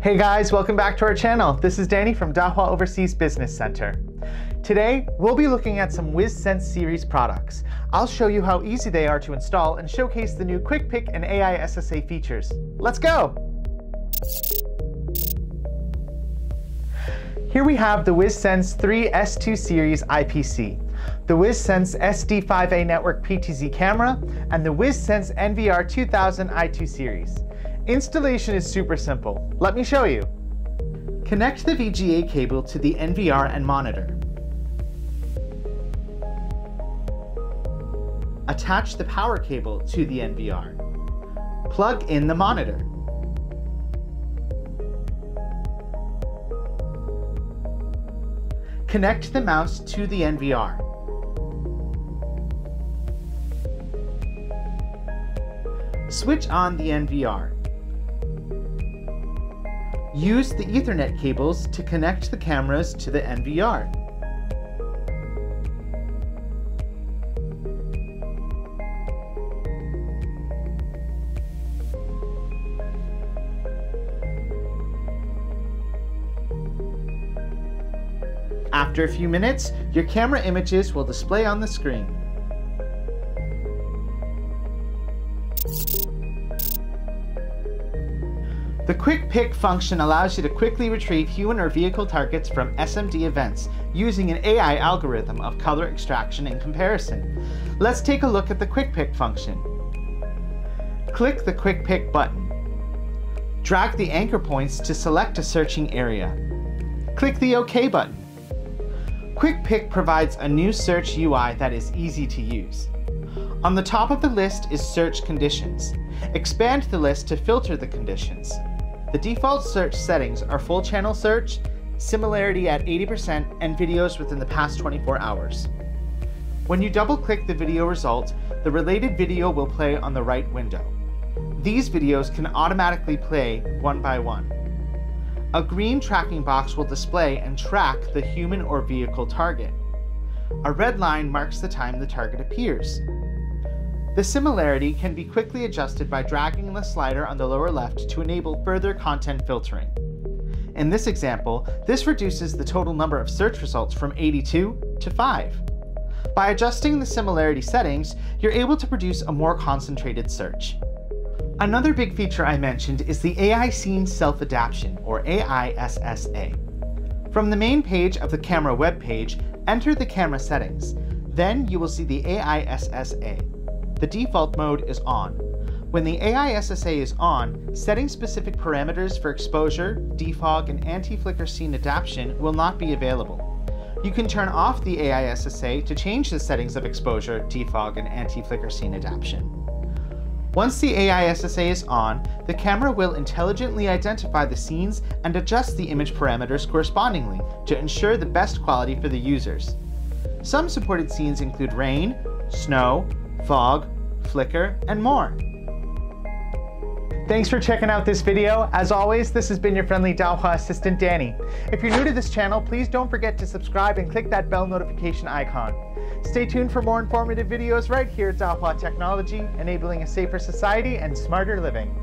Hey guys, welcome back to our channel. This is Danny from Dahua Overseas Business Center. Today, we'll be looking at some WizSense-series products. I'll show you how easy they are to install and showcase the new Quick Pick and AI SSA features. Let's go! Here we have the WizSense 3 S2 series IPC, the WizSense SD5A network PTZ camera, and the WizSense NVR 2000 I2 series. Installation is super simple. Let me show you. Connect the VGA cable to the NVR and monitor. Attach the power cable to the NVR. Plug in the monitor. Connect the mouse to the NVR. Switch on the NVR. Use the Ethernet cables to connect the cameras to the NVR. After a few minutes, your camera images will display on the screen. The Quick Pick function allows you to quickly retrieve human or vehicle targets from SMD events using an AI algorithm of color extraction and comparison. Let's take a look at the Quick Pick function. Click the Quick Pick button. Drag the anchor points to select a searching area. Click the OK button. Quick Pick provides a new search UI that is easy to use. On the top of the list is Search Conditions. Expand the list to filter the conditions. The default search settings are full channel search, similarity at 80%, and videos within the past 24 hours. When you double-click the video result, the related video will play on the right window. These videos can automatically play one by one. A green tracking box will display and track the human or vehicle target. A red line marks the time the target appears. The similarity can be quickly adjusted by dragging the slider on the lower left to enable further content filtering. In this example, this reduces the total number of search results from 82 to 5. By adjusting the similarity settings, you're able to produce a more concentrated search. Another big feature I mentioned is the AI Scene Self-Adaption, or AI SSA. From the main page of the camera web page, enter the camera settings. Then you will see the AI SSA. The default mode is on. When the AI SSA is on, setting specific parameters for exposure, defog, and anti-flicker scene adaptation will not be available. You can turn off the AI SSA to change the settings of exposure, defog, and anti-flicker scene adaptation. Once the AI SSA is on, the camera will intelligently identify the scenes and adjust the image parameters correspondingly to ensure the best quality for the users. Some supported scenes include rain, snow, fog, flicker, and more. Thanks for checking out this video. As always, this has been your friendly Dahua assistant, Danny. If you're new to this channel, please don't forget to subscribe and click that bell notification icon. Stay tuned for more informative videos right here at Dahua Technology, enabling a safer society and smarter living.